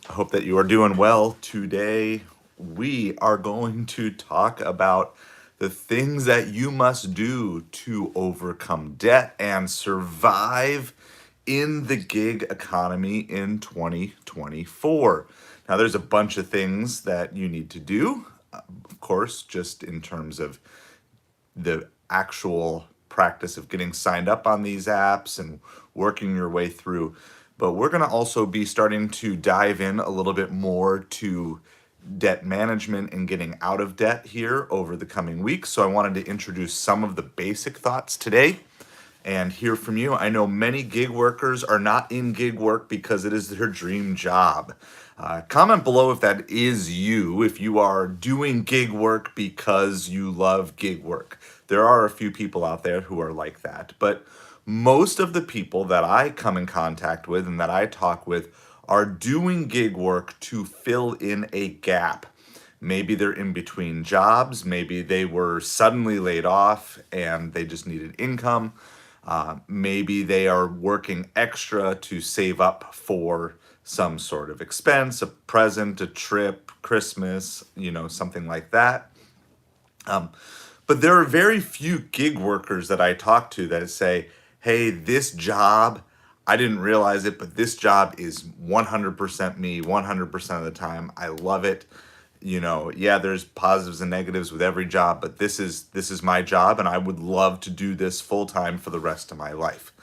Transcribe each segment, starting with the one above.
I hope that you are doing well. Today, we are going to talk about the things that you must do to overcome debt and survive in the gig economy in 2024. Now, there's a bunch of things that you need to do, of course, just in terms of the actual practice of getting signed up on these apps and working your way through. But we're going to also be starting to dive in a little bit more to debt management and getting out of debt here over the coming weeks. So I wanted to introduce some of the basic thoughts today and hear from you. I know many gig workers are not in gig work because it is their dream job. Comment below if that is you, if you are doing gig work because you love gig work. There are a few people out there who are like that, but most of the people that I come in contact with and that I talk with are doing gig work to fill in a gap. Maybe they're in between jobs, maybe they were suddenly laid off and they just needed income. Maybe they are working extra to save up for some sort of expense, a present, a trip, Christmas, something like that. But there are very few gig workers that I talk to that say, hey, this job, I didn't realize it, but this job is 100% me 100% of the time. I love it. Yeah, there's positives and negatives with every job, but this is my job and I would love to do this full time for the rest of my life.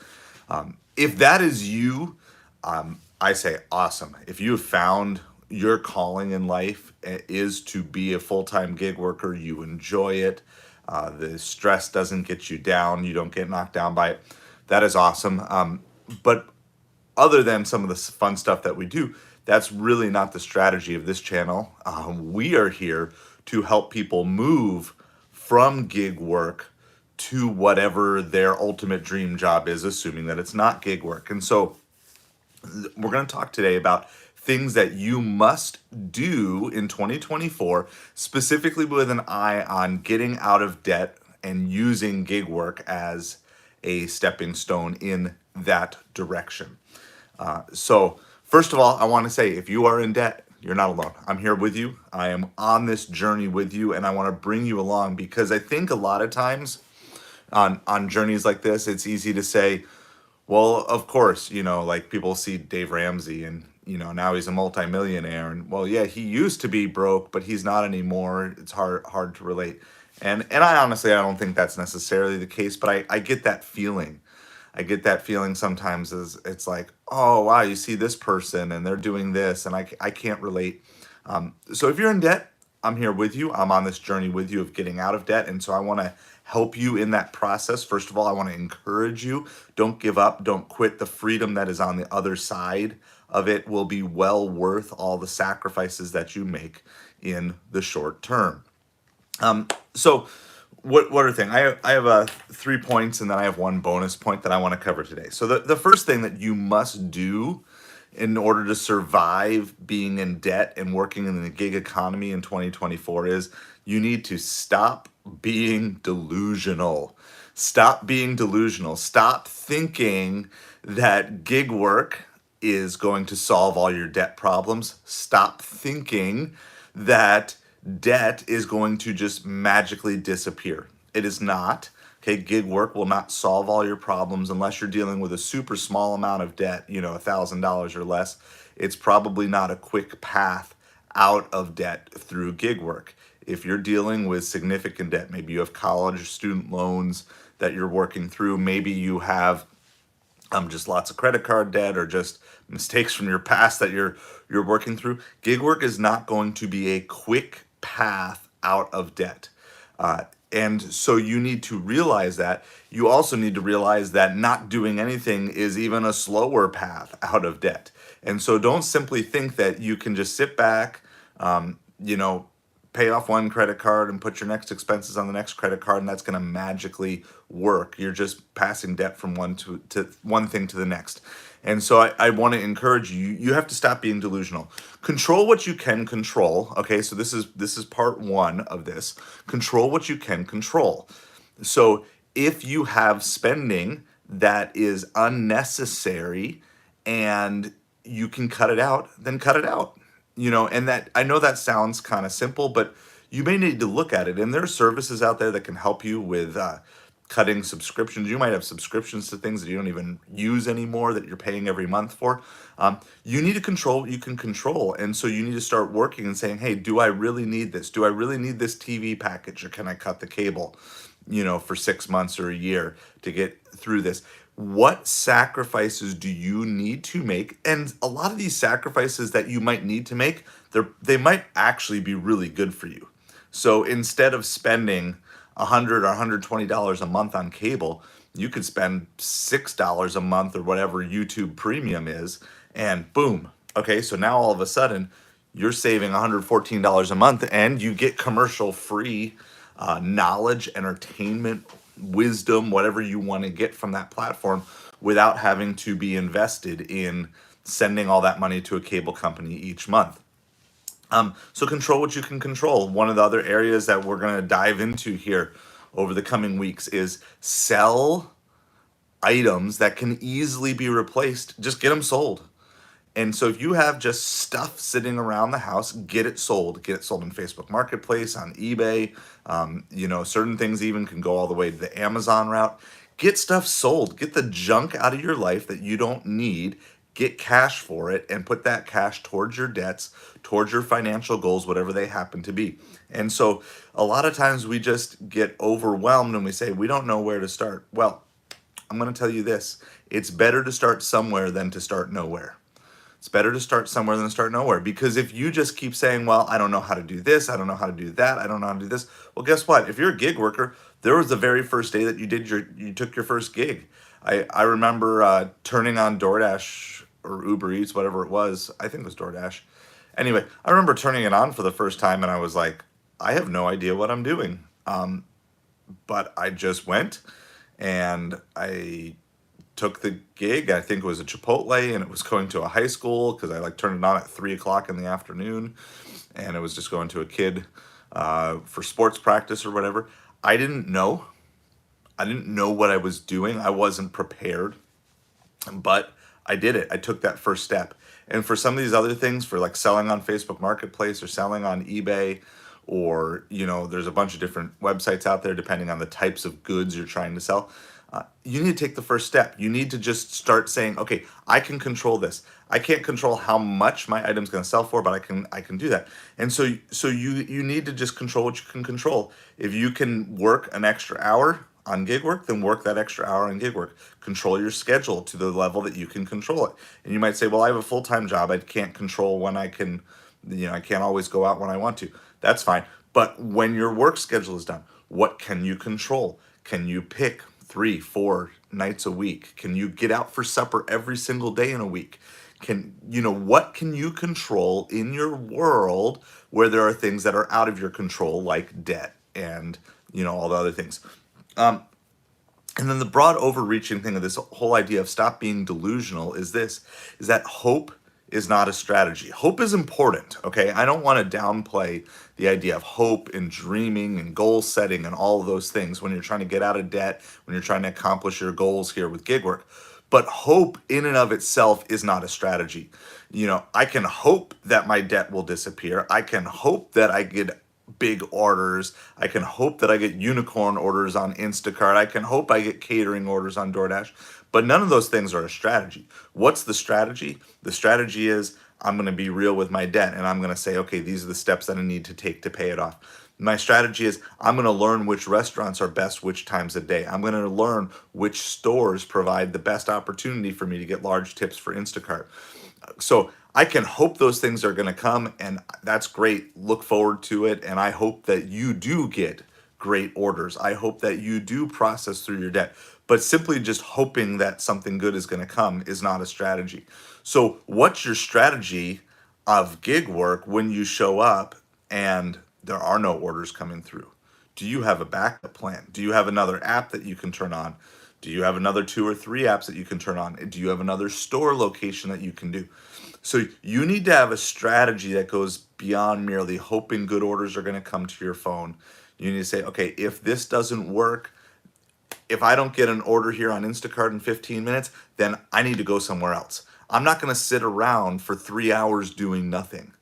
If that is you, I say awesome. If you have found your calling in life is to be a full-time gig worker, you enjoy it, the stress doesn't get you down, you don't get knocked down by it, that is awesome. But other than some of the fun stuff that we do, that's really not the strategy of this channel. We are here to help people move from gig work to whatever their ultimate dream job is, assuming that it's not gig work. And so we're going to talk today about things that you must do in 2024, specifically with an eye on getting out of debt and using gig work as a stepping stone in that direction. So first of all, I want to say if you are in debt, you're not alone. I'm here with you. I am on this journey with you, and I want to bring you along because I think a lot of times on journeys like this, it's easy to say, well, of course, like people see Dave Ramsey and, now he's a multimillionaire and well, yeah, he used to be broke, but he's not anymore. It's hard to relate. And I honestly, I don't think that's necessarily the case, but I get that feeling. I get that feeling sometimes as it's like, oh, wow, you see this person and they're doing this and I can't relate. So if you're in debt, I'm here with you. I'm on this journey with you of getting out of debt. And so I want to help you in that process. First of all, I want to encourage you. Don't give up. Don't quit. The freedom that is on the other side of it will be well worth all the sacrifices that you make in the short term. So what are things? I have 3 points and then I have one bonus point that I want to cover today. So the first thing that you must do in order to survive being in debt and working in the gig economy in 2024 is you need to stop being delusional. Stop being delusional. Stop thinking that gig work is going to solve all your debt problems. Stop thinking that debt is going to just magically disappear. It is not. Okay, gig work will not solve all your problems unless you're dealing with a super small amount of debt, $1,000 or less. It's probably not a quick path out of debt through gig work. If you're dealing with significant debt, maybe you have college or student loans that you're working through, maybe you have just lots of credit card debt or just mistakes from your past that you're working through. Gig work is not going to be a quick path out of debt. And so you need to realize that. You also need to realize that not doing anything is even a slower path out of debt. And so don't simply think that you can just sit back, pay off one credit card and put your next expenses on the next credit card, and that's going to magically work. You're just passing debt from one to one thing to the next. And so I want to encourage you. You have to stop being delusional. Control what you can control. Okay, so this is part one of this. Control what you can control. So if you have spending that is unnecessary and you can cut it out, then cut it out. And that, I know that sounds kind of simple, but you may need to look at it. And there are services out there that can help you with cutting subscriptions. You might have subscriptions to things that you don't even use anymore that you're paying every month for. You need to control what you can control. And so you need to start working and saying, hey, do I really need this? Do I really need this TV package, or can I cut the cable, for 6 months or a year to get through this? What sacrifices do you need to make? And a lot of these sacrifices that you might need to make, they might actually be really good for you. So instead of spending $100 or $120 a month on cable, you could spend $6 a month or whatever YouTube Premium is, and boom. Okay, so now all of a sudden you're saving $114 a month, and you get commercial free knowledge, entertainment, wisdom, whatever you want to get from that platform without having to be invested in sending all that money to a cable company each month. So control what you can control. One of the other areas that we're going to dive into here over the coming weeks is sell items that can easily be replaced. Just get them sold. And so if you have just stuff sitting around the house, get it sold. Get it sold on Facebook Marketplace, on eBay. Certain things even can go all the way to the Amazon route. Get stuff sold. Get the junk out of your life that you don't need. Get cash for it and put that cash towards your debts, towards your financial goals, whatever they happen to be. And so a lot of times we just get overwhelmed and we say, we don't know where to start. Well, I'm going to tell you this. It's better to start somewhere than to start nowhere. It's better to start somewhere than to start nowhere, because if you just keep saying, well, I don't know how to do this, I don't know how to do that, I don't know how to do this. Well, guess what? If you're a gig worker, there was the very first day that you took your first gig. I remember turning on DoorDash or Uber Eats, whatever it was. I think it was DoorDash. Anyway, I remember turning it on for the first time, and I was like, I have no idea what I'm doing. But I just went and I took the gig. I think it was a Chipotle, and it was going to a high school because I turned it on at 3 o'clock in the afternoon, and it was just going to a kid for sports practice or whatever. I didn't know what I was doing. I wasn't prepared, but I did it. I took that first step. And for some of these other things, for selling on Facebook Marketplace or selling on eBay, or there's a bunch of different websites out there depending on the types of goods you're trying to sell. You need to take the first step. You need to just start saying, okay, I can control this. I can't control how much my item's going to sell for, but I can do that. And so you need to just control what you can control. If you can work an extra hour on gig work, then work that extra hour on gig work. Control your schedule to the level that you can control it. And you might say, well, I have a full-time job. I can't control when I can, I can't always go out when I want to. That's fine. But when your work schedule is done, what can you control? Can you pick 3-4 nights a week? Can you get out for supper every single day in a week? What can you control in your world where there are things that are out of your control, like debt and, all the other things. And then the broad overreaching thing of this whole idea of stop being delusional is that hope is not a strategy. Hope is important, okay? I don't want to downplay the idea of hope and dreaming and goal setting and all of those things when you're trying to get out of debt, when you're trying to accomplish your goals here with gig work. But hope in and of itself is not a strategy. I can hope that my debt will disappear. I can hope that I get big orders. I can hope that I get unicorn orders on Instacart. I can hope I get catering orders on DoorDash. But none of those things are a strategy. What's the strategy? The strategy is I'm going to be real with my debt, and I'm going to say, okay, these are the steps that I need to take to pay it off. My strategy is I'm going to learn which restaurants are best which times a day. I'm going to learn which stores provide the best opportunity for me to get large tips for Instacart. So I can hope those things are going to come, and that's great. Look forward to it, and I hope that you do get great orders. I hope that you do process through your debt. But simply just hoping that something good is going to come is not a strategy. So what's your strategy of gig work when you show up and there are no orders coming through? Do you have a backup plan? Do you have another app that you can turn on? Do you have another 2 or 3 apps that you can turn on? Do you have another store location that you can do? So you need to have a strategy that goes beyond merely hoping good orders are going to come to your phone. You need to say, okay, if this doesn't work, if I don't get an order here on Instacart in 15 minutes, then I need to go somewhere else. I'm not going to sit around for 3 hours doing nothing.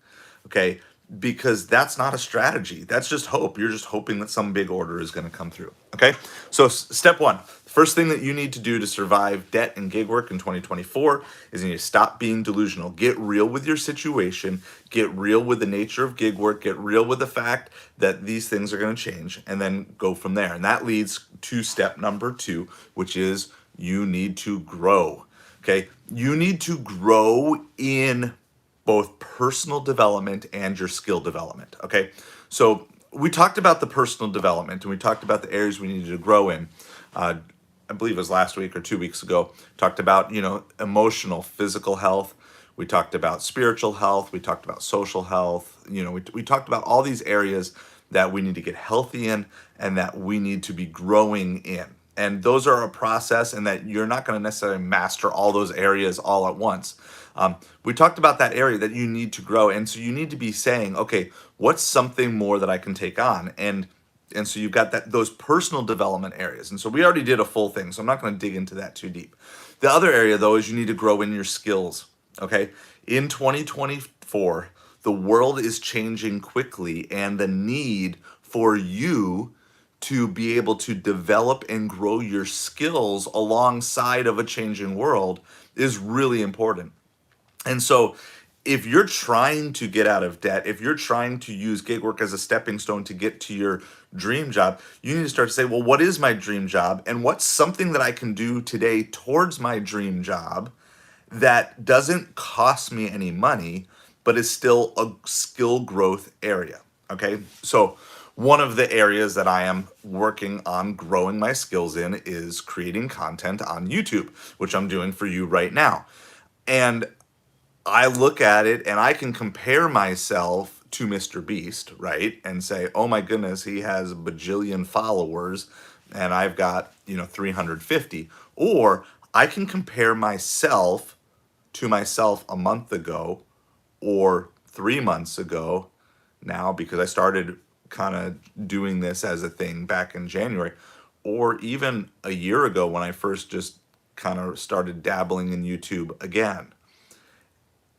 Okay. Because that's not a strategy. That's just hope. You're just hoping that some big order is going to come through. Okay. So, step one, first thing that you need to do to survive debt and gig work in 2024 is you need to stop being delusional. Get real with your situation, get real with the nature of gig work, get real with the fact that these things are going to change, and then go from there. And that leads to step number two, which is you need to grow. Okay. You need to grow in both personal development and your skill development. Okay. So we talked about the personal development and we talked about the areas we needed to grow in. I believe it was last week or 2 weeks ago. Talked about, emotional, physical health. We talked about spiritual health. We talked about social health. We talked about all these areas that we need to get healthy in and that we need to be growing in. And those are a process, and that you're not going to necessarily master all those areas all at once. We talked about that area that you need to grow. And so you need to be saying, okay, what's something more that I can take on? And so you've got those personal development areas. And so we already did a full thing, so I'm not going to dig into that too deep. The other area, though, is you need to grow in your skills. Okay. In 2024, the world is changing quickly, and the need for you to be able to develop and grow your skills alongside of a changing world is really important. And so, if you're trying to get out of debt, if you're trying to use gig work as a stepping stone to get to your dream job, you need to start to say, well, what is my dream job? And what's something that I can do today towards my dream job that doesn't cost me any money, but is still a skill growth area? Okay. So, one of the areas that I am working on growing my skills in is creating content on YouTube, which I'm doing for you right now. And I look at it and I can compare myself to Mr. Beast, right? And say, oh my goodness, he has a bajillion followers and I've got, 350. Or I can compare myself to myself a month ago or 3 months ago now, because I started kind of doing this as a thing back in January, or even a year ago when I first just kind of started dabbling in YouTube again.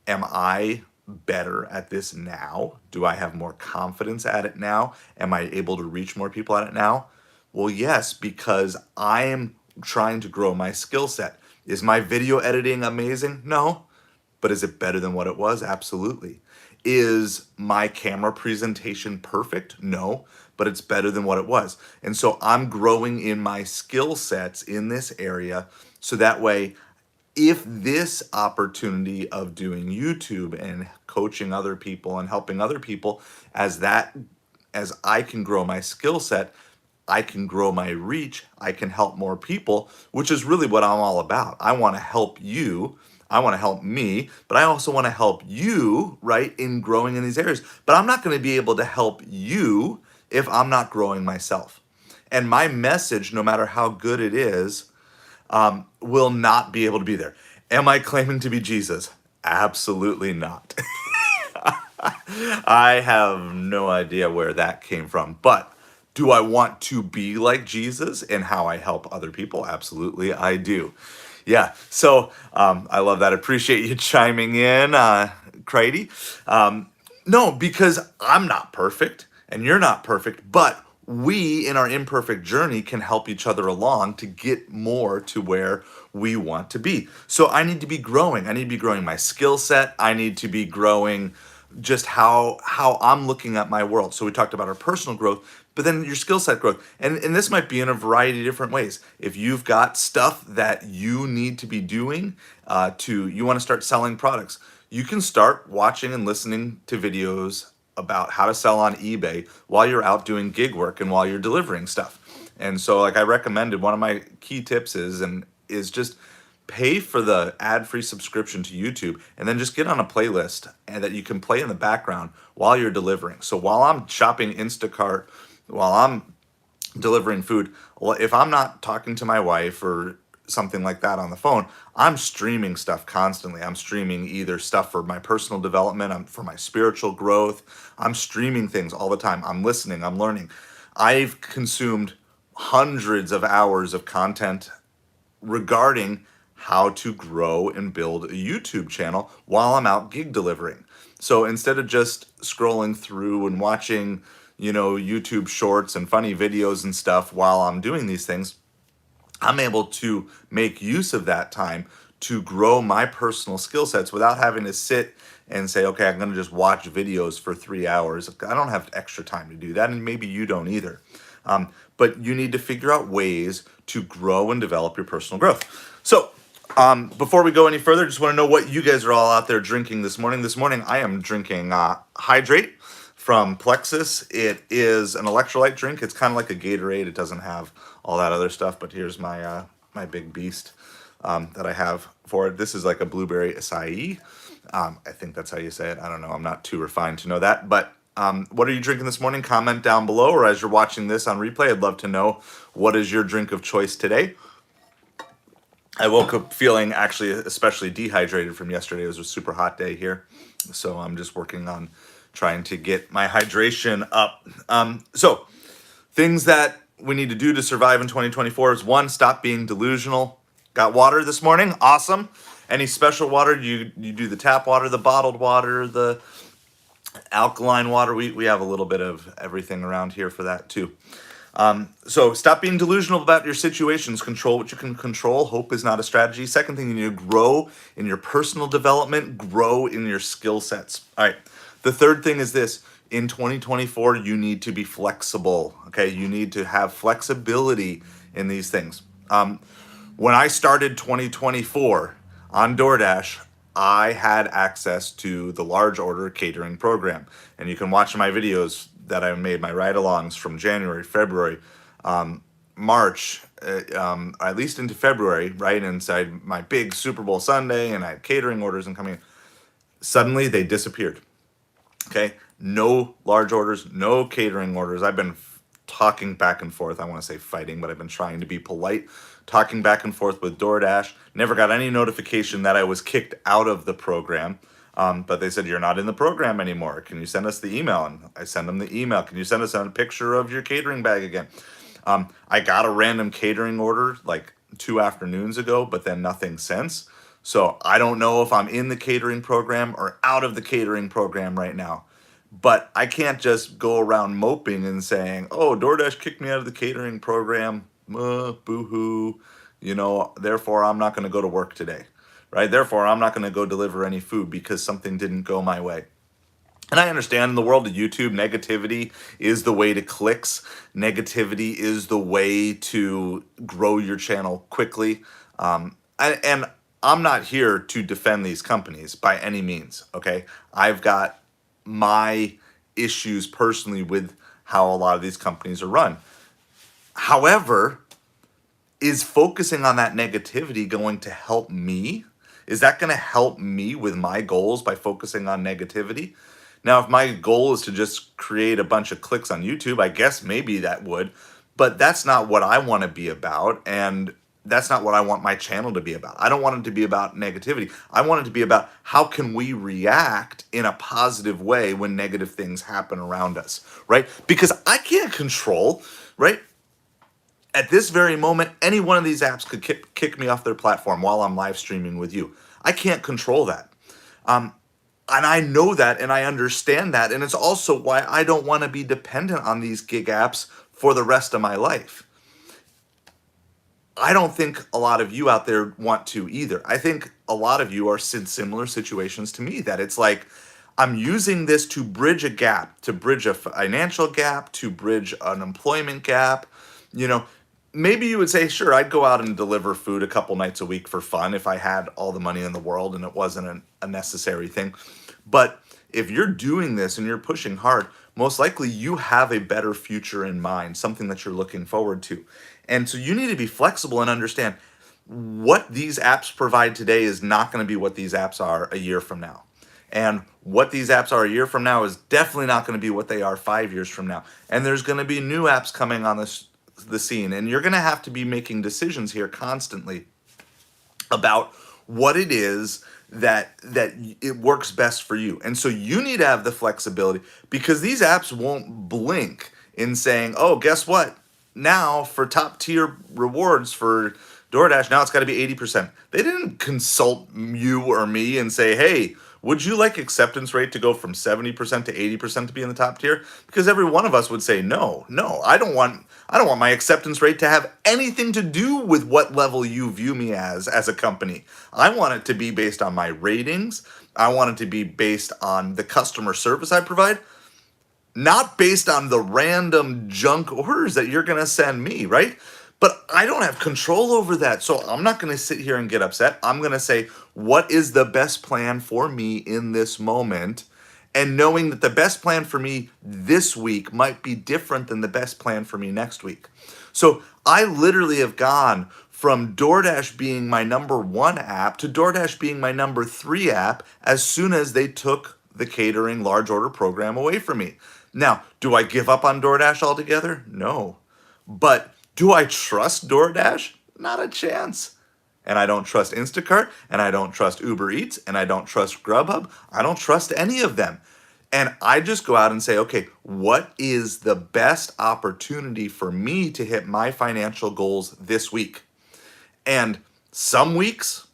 Am I better at this now? Do I have more confidence at it now? Am I able to reach more people at it now? Well, yes, because I am trying to grow my skill set. Is my video editing amazing? No. But is it better than what it was? Absolutely. Is my camera presentation perfect? No, but it's better than what it was. And so I'm growing in my skill sets in this area, so that way, if this opportunity of doing YouTube and coaching other people and helping other people, as I can grow my skill set, I can grow my reach, I can help more people, which is really what I'm all about. I want to help you. I want to help me, but I also want to help you, right, in growing in these areas. But I'm not going to be able to help you if I'm not growing myself. And my message, no matter how good it is, will not be able to be there. Am I claiming to be Jesus? Absolutely not. I have no idea where that came from. But do I want to be like Jesus in how I help other people? Absolutely, I do. Yeah, so I love that. Appreciate you chiming in, Crady. No, because I'm not perfect and you're not perfect, but we in our imperfect journey can help each other along to get more to where we want to be. So I need to be growing. I need to be growing my skill set. I need to be growing just how I'm looking at my world. So we talked about our personal growth, but then your skill set growth. And this might be in a variety of different ways. If you've got stuff that you need to be doing you want to start selling products, you can start watching and listening to videos about how to sell on eBay while you're out doing gig work and while you're delivering stuff. And so like I recommended, one of my key tips is just pay for the ad-free subscription to YouTube and then just get on a playlist and that you can play in the background while you're delivering. So while I'm shopping Instacart, while I'm delivering food, well, if I'm not talking to my wife or something like that on the phone, I'm streaming stuff constantly. I'm streaming either stuff for my personal development, for my spiritual growth. I'm streaming things all the time. I'm listening, I'm learning. I've consumed hundreds of hours of content regarding how to grow and build a YouTube channel while I'm out gig delivering. So instead of just scrolling through and watching, YouTube shorts and funny videos and stuff while I'm doing these things, I'm able to make use of that time to grow my personal skill sets without having to sit and say, okay, I'm going to just watch videos for 3 hours. I don't have extra time to do that, and maybe you don't either. But you need to figure out ways to grow and develop your personal growth. So, before we go any further, just want to know what you guys are all out there drinking this morning. This morning, I am drinking Hydrate from Plexus. It is an electrolyte drink. It's kind of like a Gatorade. It doesn't have all that other stuff, but here's my big beast that I have for it. This is like a blueberry acai. I think that's how you say it. I don't know. I'm not too refined to know that. But what are you drinking this morning? Comment down below, or as you're watching this on replay, I'd love to know what is your drink of choice today. I woke up feeling actually especially dehydrated from yesterday. It was a super hot day here. So I'm just working on trying to get my hydration up. So things that we need to do to survive in 2024 is one, stop being delusional. Got water this morning? Awesome. Any special water? You do the tap water, the bottled water, the alkaline water. We have a little bit of everything around here for that too. So stop being delusional about your situations. Control what you can control. Hope is not a strategy. Second thing, you need to grow in your personal development, grow in your skill sets. All right. The third thing is this. In 2024, you need to be flexible. Okay. You need to have flexibility in these things. When I started 2024 on DoorDash, I had access to the large order catering program. And you can watch my videos that I made, my ride-alongs from January, February, March, at least into February, right? Inside my big Super Bowl Sunday, and I had catering orders and coming in. Suddenly they disappeared. Okay? No large orders, no catering orders. I've been talking back and forth. I want to say fighting, but I've been trying to be polite, talking back and forth with DoorDash. Never got any notification that I was kicked out of the program. But they said, you're not in the program anymore. Can you send us the email? And I send them the email. Can you send us a picture of your catering bag again? I got a random catering order like 2 afternoons ago, but then nothing since. So I don't know if I'm in the catering program or out of the catering program right now. But I can't just go around moping and saying, oh, DoorDash kicked me out of the catering program. Boo-hoo. Therefore I'm not going to go to work today. Right? Therefore, I'm not going to go deliver any food because something didn't go my way. And I understand in the world of YouTube, negativity is the way to clicks. Negativity is the way to grow your channel quickly. And I'm not here to defend these companies by any means, okay? I've got my issues personally with how a lot of these companies are run. However, is focusing on that negativity going to help me? Is that going to help me with my goals by focusing on negativity? Now, if my goal is to just create a bunch of clicks on YouTube, I guess maybe that would, but that's not what I want to be about, and that's not what I want my channel to be about. I don't want it to be about negativity. I want it to be about how can we react in a positive way when negative things happen around us, right? Because I can't control, right? At this very moment, any one of these apps could kick me off their platform while I'm live streaming with you. I can't control that. And I know that and I understand that. And it's also why I don't want to be dependent on these gig apps for the rest of my life. I don't think a lot of you out there want to either. I think a lot of you are in similar situations to me, that it's like, I'm using this to bridge a gap, to bridge a financial gap, to bridge an employment gap. Maybe you would say, sure, I'd go out and deliver food a couple nights a week for fun if I had all the money in the world and it wasn't a necessary thing. But if you're doing this and you're pushing hard, most likely you have a better future in mind, something that you're looking forward to. And so you need to be flexible and understand what these apps provide today is not going to be what these apps are a year from now. And what these apps are a year from now is definitely not going to be what they are 5 years from now. And there's going to be new apps coming on the scene, and you're going to have to be making decisions here constantly about what it is that it works best for you. And so you need to have the flexibility, because these apps won't blink in saying, oh, guess what? Now for top tier rewards for DoorDash, now it's got to be 80%. They didn't consult you or me and say, hey, would you like acceptance rate to go from 70% to 80% to be in the top tier? Because every one of us would say, no, I don't want my acceptance rate to have anything to do with what level you view me as a company. I want it to be based on my ratings. I want it to be based on the customer service I provide, not based on the random junk orders that you're going to send me, right? But I don't have control over that. So I'm not going to sit here and get upset. I'm going to say, what is the best plan for me in this moment? And knowing that the best plan for me this week might be different than the best plan for me next week. So I literally have gone from DoorDash being my number one app to DoorDash being my number three app as soon as they took the catering large order program away from me. Now, do I give up on DoorDash altogether? No. But do I trust DoorDash? Not a chance. And I don't trust Instacart, and I don't trust Uber Eats, and I don't trust Grubhub. I don't trust any of them. And I just go out and say, okay, what is the best opportunity for me to hit my financial goals this week? And some weeks,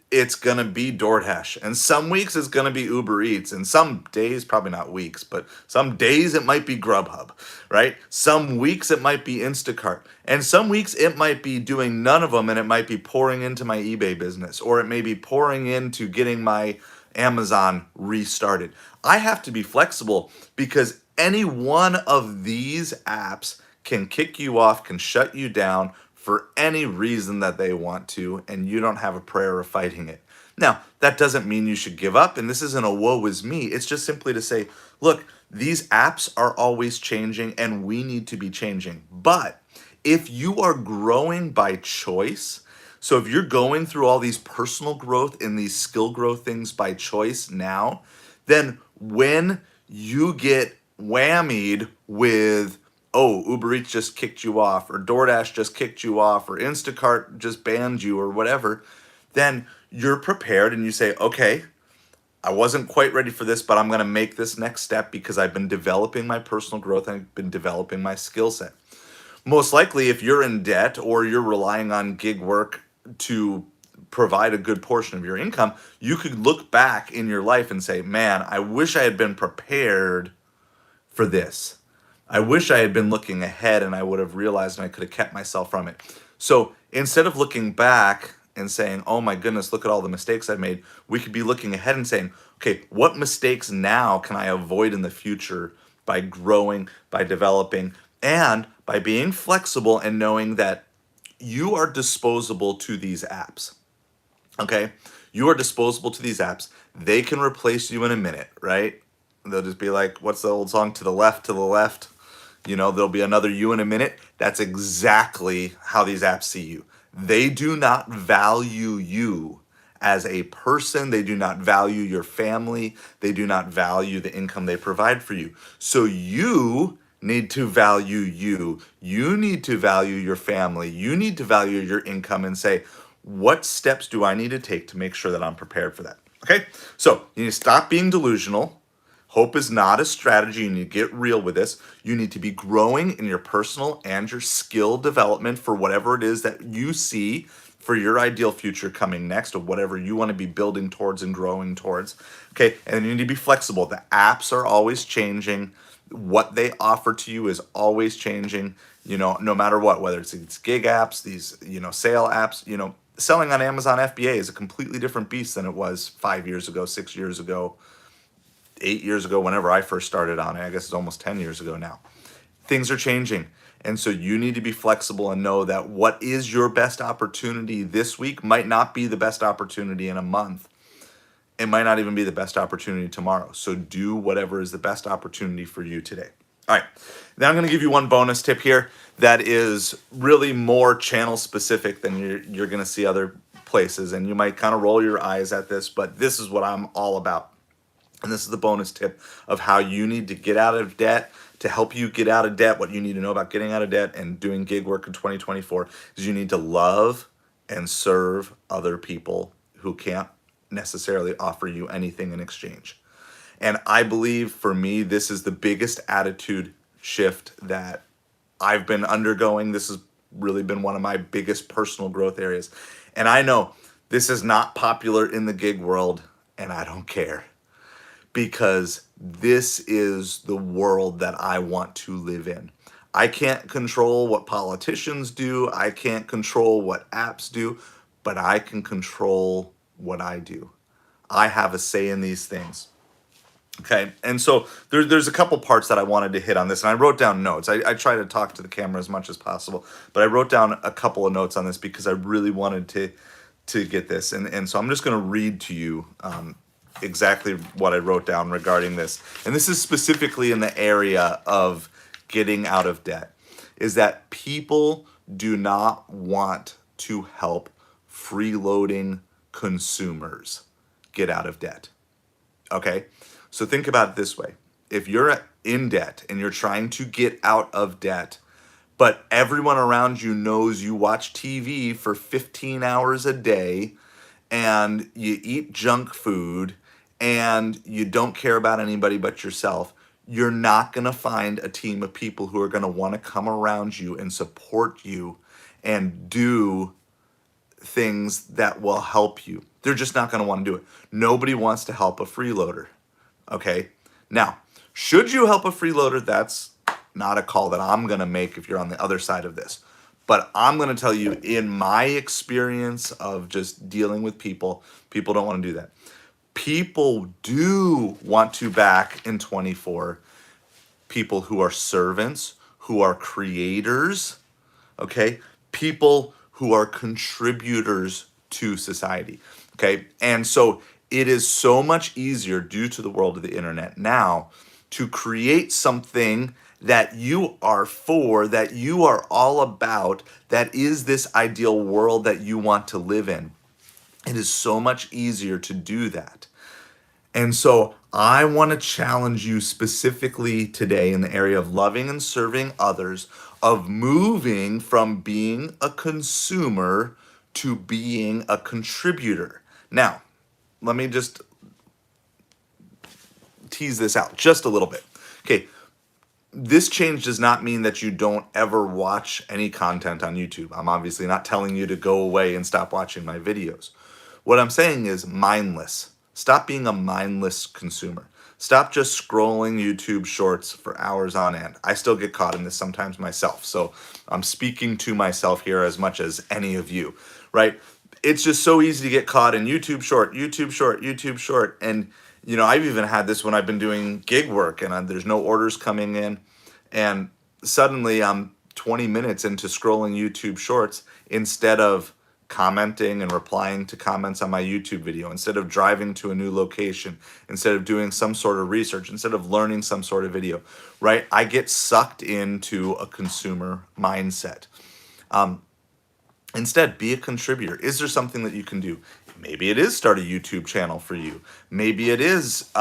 it's going to be DoorDash. And some weeks it's going to be Uber Eats. And some days, probably not weeks, but some days it might be Grubhub, right? Some weeks it might be Instacart. And some weeks it might be doing none of them and it might be pouring into my eBay business, or it may be pouring into getting my Amazon restarted. I have to be flexible because any one of these apps can kick you off, can shut you down for any reason that they want to, and you don't have a prayer of fighting it. Now, that doesn't mean you should give up, and this isn't a woe is me. It's just simply to say, look, these apps are always changing, and we need to be changing. But if you are growing by choice, so if you're going through all these personal growth and these skill growth things by choice now, then when you get whammied with, oh, Uber Eats just kicked you off, or DoorDash just kicked you off, or Instacart just banned you, or whatever, then you're prepared and you say, okay, I wasn't quite ready for this, but I'm going to make this next step because I've been developing my personal growth and I've been developing my skill set. Most likely, if you're in debt or you're relying on gig work to provide a good portion of your income, you could look back in your life and say, man, I wish I had been prepared for this. I wish I had been looking ahead and I would have realized and I could have kept myself from it. So instead of looking back and saying, oh my goodness, look at all the mistakes I've made, we could be looking ahead and saying, okay, what mistakes now can I avoid in the future by growing, by developing, and by being flexible and knowing that you are disposable to these apps. Okay? You are disposable to these apps. They can replace you in a minute, right? They'll just be like, what's the old song? To the left, to the left. You know, there'll be another you in a minute. That's exactly how these apps see you. They do not value you as a person. They do not value your family. They do not value the income they provide for you. So you need to value you. You need to value your family. You need to value your income and say, what steps do I need to take to make sure that I'm prepared for that? Okay? So you need to stop being delusional. Hope is not a strategy. You need to get real with this. You need to be growing in your personal and your skill development for whatever it is that you see for your ideal future coming next, or whatever you want to be building towards and growing towards. Okay, and you need to be flexible. The apps are always changing. What they offer to you is always changing, you know, no matter what, whether it's these gig apps, these, you know, sale apps, you know, selling on Amazon FBA is a completely different beast than it was 5 years ago, 6 years ago, 8 years ago, whenever I first started on it. I guess it's almost 10 years ago now. Things are changing. And so you need to be flexible and know that what is your best opportunity this week might not be the best opportunity in a month. It might not even be the best opportunity tomorrow. So do whatever is the best opportunity for you today. All right. Now I'm going to give you one bonus tip here that is really more channel specific than you're going to see other places. And you might kind of roll your eyes at this, but this is what I'm all about. And this is the bonus tip of how you need to get out of debt. To help you get out of debt, what you need to know about getting out of debt and doing gig work in 2024 is you need to love and serve other people who can't necessarily offer you anything in exchange. And I believe for me, this is the biggest attitude shift that I've been undergoing. This is really been one of my biggest personal growth areas. And I know this is not popular in the gig world, and I don't care, because this is the world that I want to live in. I can't control what politicians do, I can't control what apps do, but I can control what I do. I have a say in these things. Okay, and so there's a couple parts that I wanted to hit on this, and I wrote down notes. I try to talk to the camera as much as possible, but I wrote down a couple of notes on this because I really wanted to get this, and so I'm just going to read to you exactly what I wrote down regarding this, and this is specifically in the area of getting out of debt. Is that people do not want to help freeloading consumers get out of debt. Okay? So think about it this way. If you're in debt and you're trying to get out of debt, but everyone around you knows you watch TV for 15 hours a day and you eat junk food and you don't care about anybody but yourself, you're not going to find a team of people who are going to want to come around you and support you and do things that will help you. They're just not going to want to do it. Nobody wants to help a freeloader. Okay? Now, should you help a freeloader? That's not a call that I'm going to make if you're on the other side of this. But I'm going to tell you, in my experience of just dealing with people, people don't want to do that. People do want to back in 24 people who are servants, who are creators, okay? People who are contributors to society, okay? And so it is so much easier due to the world of the internet now to create something that you are for, that you are all about, that is this ideal world that you want to live in. It is so much easier to do that. And so I want to challenge you specifically today in the area of loving and serving others, of moving from being a consumer to being a contributor. Now, let me just tease this out just a little bit. Okay, this change does not mean that you don't ever watch any content on YouTube. I'm obviously not telling you to go away and stop watching my videos. What I'm saying is mindless. Stop being a mindless consumer. Stop just scrolling YouTube shorts for hours on end. I still get caught in this sometimes myself. So I'm speaking to myself here as much as any of you, right? It's just so easy to get caught in YouTube short, YouTube short, YouTube short. And, you know, I've even had this when I've been doing gig work and there's no orders coming in. And suddenly I'm 20 minutes into scrolling YouTube shorts instead of commenting and replying to comments on my YouTube video, instead of driving to a new location, instead of doing some sort of research, instead of learning some sort of video, right? I get sucked into a consumer mindset. Instead, be a contributor. Is there something that you can do? Maybe it is start a YouTube channel for you. Maybe it is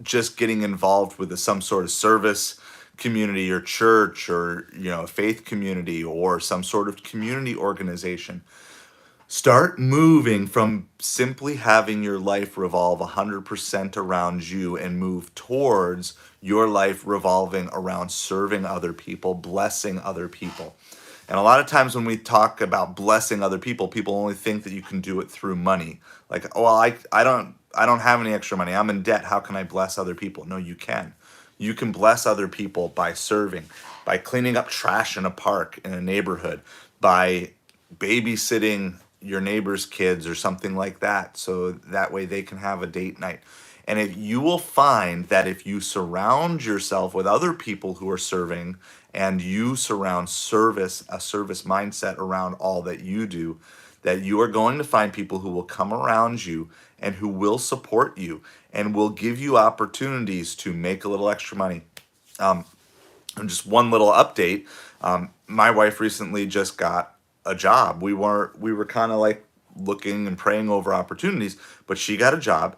just getting involved with some sort of service community or church or, you know, a faith community or some sort of community organization. Start moving from simply having your life revolve 100% around you and move towards your life revolving around serving other people, blessing other people. And a lot of times when we talk about blessing other people, people only think that you can do it through money. Like, oh, well, I don't have any extra money. I'm in debt. How can I bless other people? No, you can. You can bless other people by serving, by cleaning up trash in a park in a neighborhood, by babysitting your neighbor's kids or something like that, so that way they can have a date night. And if you will find that if you surround yourself with other people who are serving and you surround a service mindset around all that you do, that you are going to find people who will come around you and who will support you and will give you opportunities to make a little extra money. And just one little update, my wife recently just got a job. We were kind of like looking and praying over opportunities, but she got a job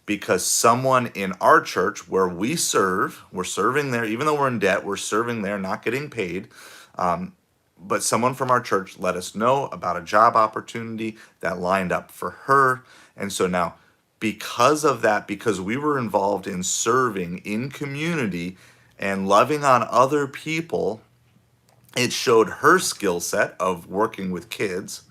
because someone in our church where we're serving there, even though we're in debt, we're serving there, not getting paid. But someone from our church let us know about a job opportunity that lined up for her. And so now, because of that, because we were involved in serving in community and loving on other people, It showed her skill set of working with kids,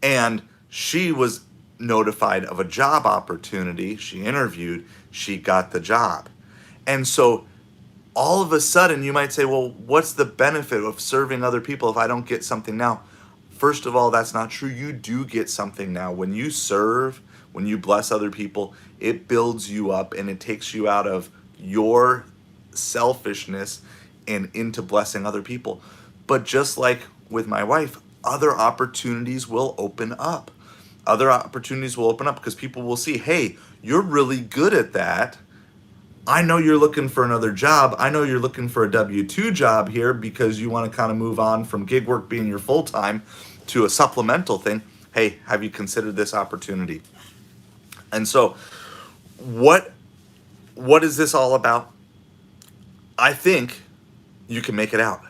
and she was notified of a job opportunity. She interviewed, she got the job. And so all of a sudden, you might say, well, what's the benefit of serving other people if I don't get something now? First of all, that's not true. You do get something now. When you serve, when you bless other people, it builds you up and it takes you out of your selfishness and into blessing other people. But just like with my wife, other opportunities will open up. Other opportunities will open up because people will see, hey, you're really good at that. I know you're looking for another job. I know you're looking for a W-2 job here because you want to kind of move on from gig work being your full time to a supplemental thing. Hey, have you considered this opportunity? And so what is this all about? I think you can make it out.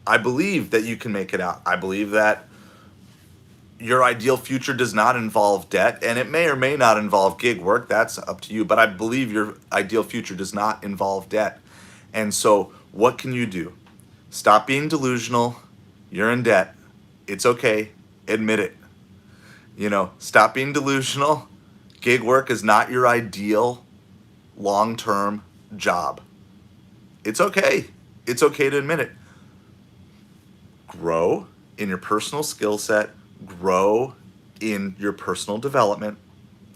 I believe that you can make it out. I believe that your ideal future does not involve debt, and it may or may not involve gig work. That's up to you. But I believe your ideal future does not involve debt. And so what can you do? Stop being delusional. You're in debt. It's okay. Admit it. Stop being delusional. Gig work is not your ideal long-term job. It's okay. It's okay to admit it. Grow in your personal skill set. Grow in your personal development.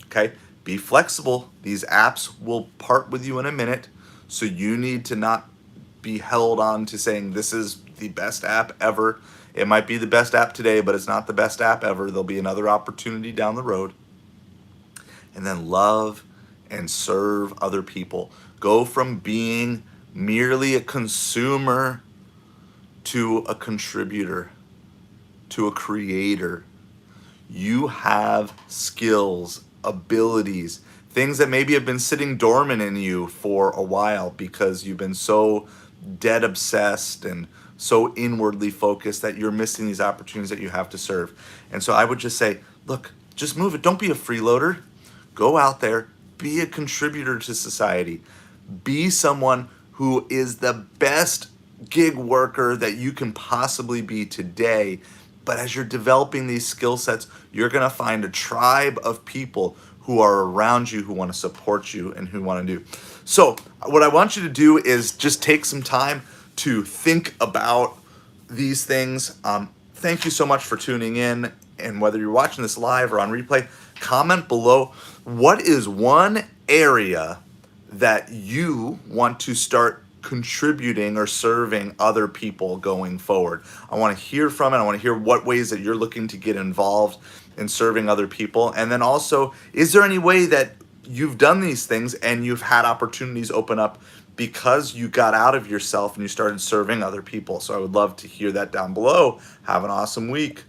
Okay? Be flexible. These apps will part with you in a minute. So you need to not be held on to saying this is the best app ever. It might be the best app today, but it's not the best app ever. There'll be another opportunity down the road. And then love and serve other people. Go from being merely a consumer to a contributor, to a creator. You have skills, abilities, things that maybe have been sitting dormant in you for a while because you've been so debt obsessed and so inwardly focused that you're missing these opportunities that you have to serve. And so I would just say, look, just move it. Don't be a freeloader. Go out there, be a contributor to society. Be someone who is the best gig worker that you can possibly be today. But as you're developing these skill sets, you're going to find a tribe of people who are around you, who want to support you and who want to do. So what I want you to do is just take some time to think about these things. Thank you so much for tuning in. And whether you're watching this live or on replay, comment below, what is one area that you want to start contributing or serving other people going forward? I want to hear from it. I want to hear what ways that you're looking to get involved in serving other people. And then also, is there any way that you've done these things and you've had opportunities open up because you got out of yourself and you started serving other people? So I would love to hear that down below. Have an awesome week.